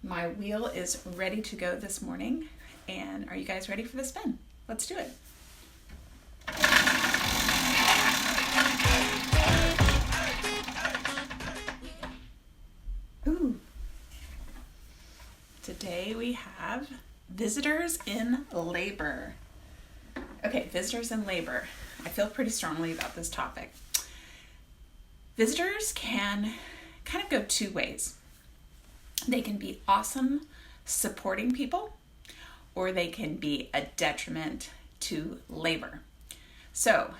My wheel is ready to go this morning. And are you guys ready for the spin? Let's do it. Ooh. Today we have visitors in labor. Okay, visitors in labor. I feel pretty strongly about this topic. Visitors can kind of go two ways. They can be awesome supporting people, or they can be a detriment to labor. So,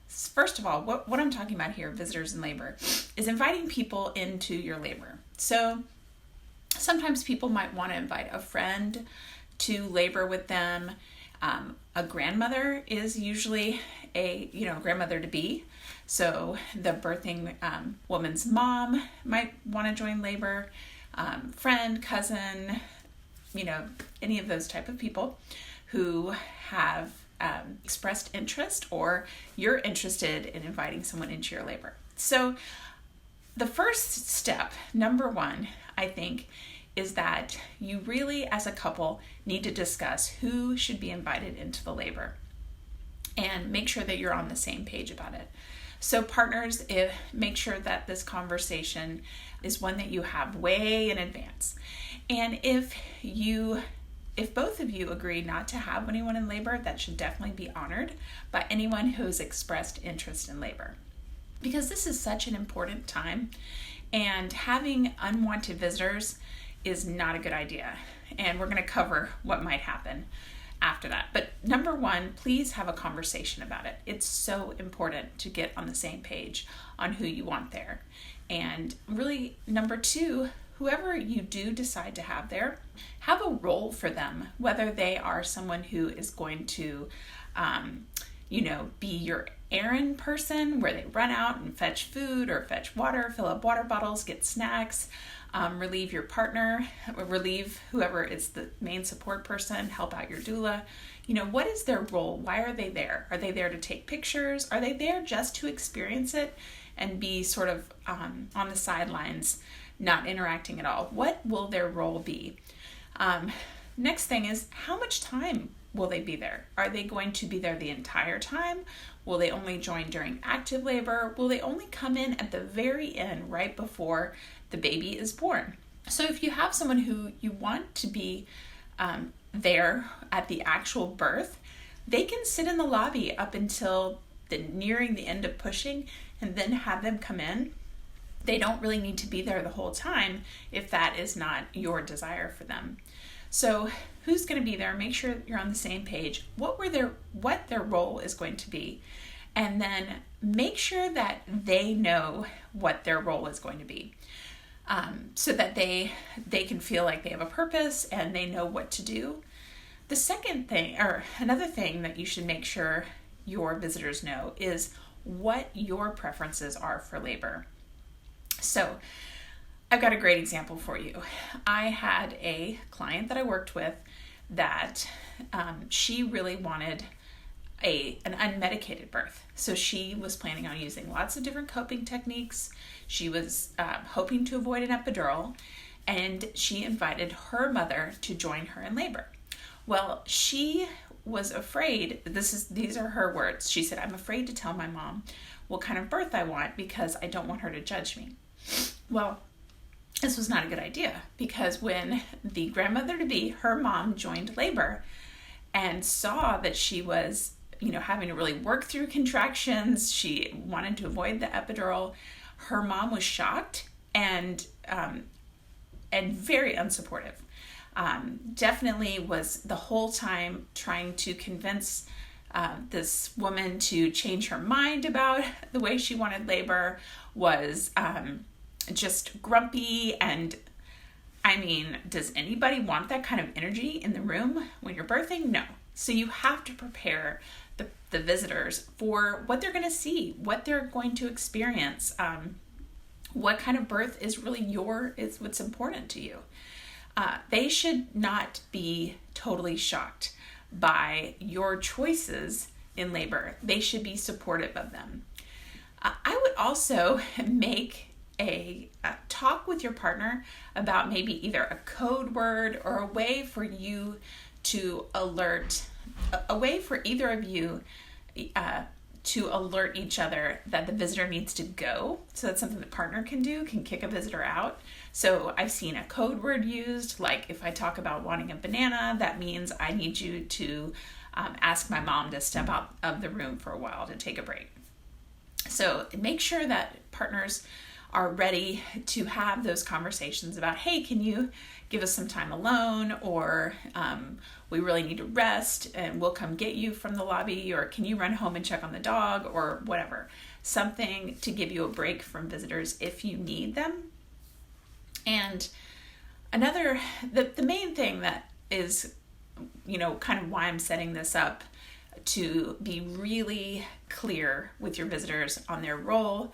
first of all, what I'm talking about here, visitors in labor, is inviting people into your labor. So, sometimes people might want to invite a friend to labor with them. A grandmother is usually a grandmother to be. So the birthing woman's mom might want to join labor. Friend, cousin, any of those type of people who have expressed interest, or you're interested in inviting someone into your labor. So the first step, number one, I think, is that you really, as a couple, need to discuss who should be invited into the labor and make sure that you're on the same page about it. So partners, make sure that this conversation is one that you have way in advance. And if both of you agree not to have anyone in labor, that should definitely be honored by anyone who's expressed interest in labor. Because this is such an important time, and having unwanted visitors is not a good idea. And we're going to cover what might happen after that. But number one, please have a conversation about it. It's so important to get on the same page on who you want there. And really, number two, whoever you do decide to have there, have a role for them, whether they are someone who is going to, be your errand person, where they run out and fetch food or fetch water, fill up water bottles, get snacks, relieve your partner, relieve whoever is the main support person, help out your doula. What is their role? Why are they there? Are they there to take pictures? Are they there just to experience it and be sort of on the sidelines, not interacting at all? What will their role be? Next thing is, how much time will they be there? Are they going to be there the entire time? Will they only join during active labor? Will they only come in at the very end, right before the baby is born? So if you have someone who you want to be there at the actual birth, they can sit in the lobby up until nearing the end of pushing, and then have them come in. They don't really need to be there the whole time if that is not your desire for them. So who's going to be there? Make sure you're on the same page. What their role is going to be. And then make sure that they know what their role is going to be. So that they can feel like they have a purpose and they know what to do. The second thing, or another thing that you should make sure your visitors know, is what your preferences are for labor. So I've got a great example for you. I had a client that I worked with that she really wanted an unmedicated birth. So she was planning on using lots of different coping techniques. She was hoping to avoid an epidural, and she invited her mother to join her in labor. Well, she was afraid, these are her words. She said, "I'm afraid to tell my mom what kind of birth I want because I don't want her to judge me." Well, this was not a good idea, because when the grandmother-to-be, her mom, joined labor and saw that she was, having to really work through contractions, she wanted to avoid the epidural, her mom was shocked and very unsupportive. Definitely was the whole time trying to convince this woman to change her mind about the way she wanted labor, was just grumpy. And does anybody want that kind of energy in the room when you're birthing? No. So you have to prepare the visitors for what they're going to see, what they're going to experience, what kind of birth is really is what's important to you. They should not be totally shocked by your choices in labor. They should be supportive of them. I would also make a talk with your partner about maybe either a code word or a way for you to alert, a way for either of you to alert each other that the visitor needs to go. So that's something the partner can do, can kick a visitor out. So I've seen a code word used, like if I talk about wanting a banana, that means I need you to ask my mom to step out of the room for a while to take a break. So make sure that partners are ready to have those conversations about, hey, can you give us some time alone, or we really need to rest and we'll come get you from the lobby, or can you run home and check on the dog, or whatever. Something to give you a break from visitors if you need them. And the main thing that is, kind of why I'm setting this up, to be really clear with your visitors on their role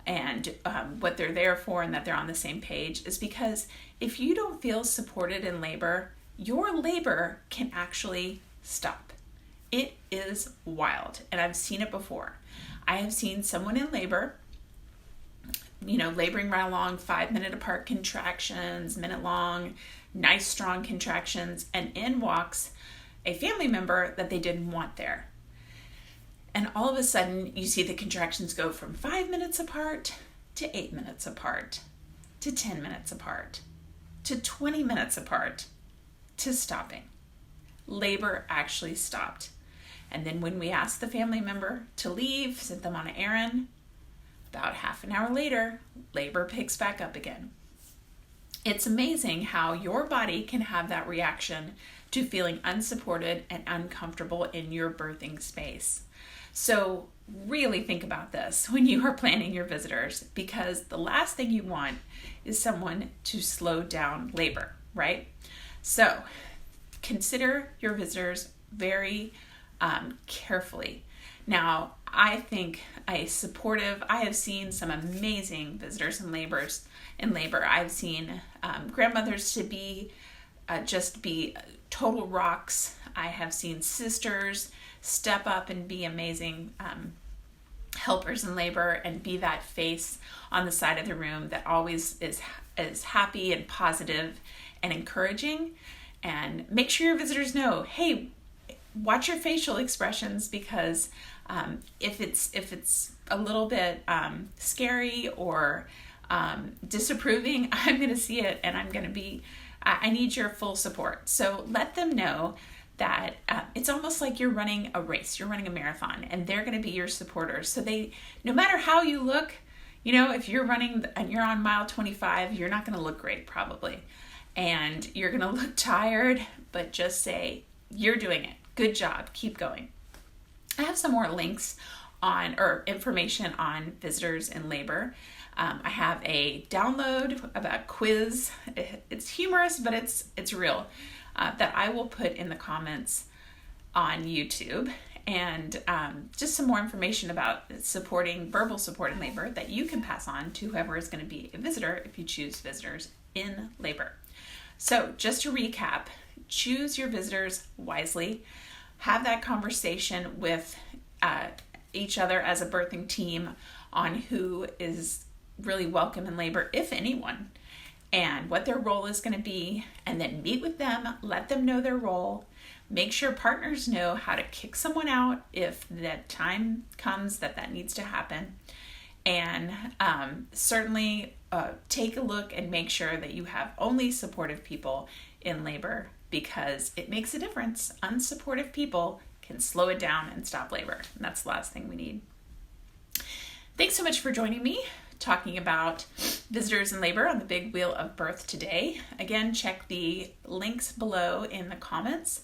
and what they're there for, and that they're on the same page, is because if you don't feel supported in labor, your labor can actually stop. It is wild, and I've seen it before. I have seen someone in labor, laboring right along, 5-minute apart contractions, minute long, nice strong contractions, and in walks a family member that they didn't want there. And all of a sudden, you see the contractions go from 5 minutes apart to 8 minutes apart, to 10 minutes apart, to 20 minutes apart, to stopping. Labor actually stopped. And then when we asked the family member to leave, sent them on an errand, about half an hour later, labor picks back up again. It's amazing how your body can have that reaction to feeling unsupported and uncomfortable in your birthing space. So really think about this when you are planning your visitors, because the last thing you want is someone to slow down labor, right? So consider your visitors very carefully. Now, I think I have seen some amazing visitors in labor. I've seen grandmothers to be total rocks. I have seen sisters step up and be amazing helpers in labor and be that face on the side of the room that always is happy and positive and encouraging. And make sure your visitors know, hey, watch your facial expressions, because if it's a little bit scary or disapproving, I'm going to see it, and I need your full support. So let them know that it's almost like you're running a race, you're running a marathon, and they're going to be your supporters. So no matter how you look, if you're running and you're on mile 25, you're not going to look great probably. And you're going to look tired, but just say, you're doing it. Good job. Keep going. I have some more links or information on visitors in labor. I have a download about quiz. It's humorous, but it's real, that I will put in the comments on YouTube. And just some more information about verbal support in labor that you can pass on to whoever is going to be a visitor if you choose visitors in labor. So just to recap, choose your visitors wisely. Have that conversation with each other as a birthing team on who is really welcome in labor, if anyone, and what their role is going to be, and then meet with them, let them know their role. Make sure partners know how to kick someone out if that time comes that needs to happen. And certainly take a look and make sure that you have only supportive people in labor, because it makes a difference. Unsupportive people can slow it down and stop labor. And that's the last thing we need. Thanks so much for joining me talking about visitors in labor on the Big Wheel of Birth today. Again, check the links below in the comments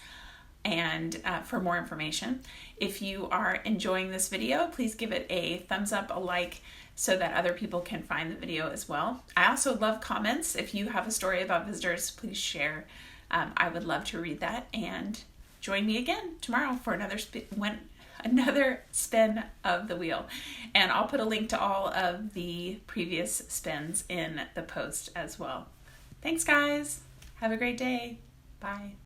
and for more information. If you are enjoying this video, please give it a thumbs up, a like, so that other people can find the video as well. I also love comments. If you have a story about visitors, please share. I would love to read that. And join me again tomorrow for another spin of the wheel. And I'll put a link to all of the previous spins in the post as well. Thanks, guys. Have a great day. Bye.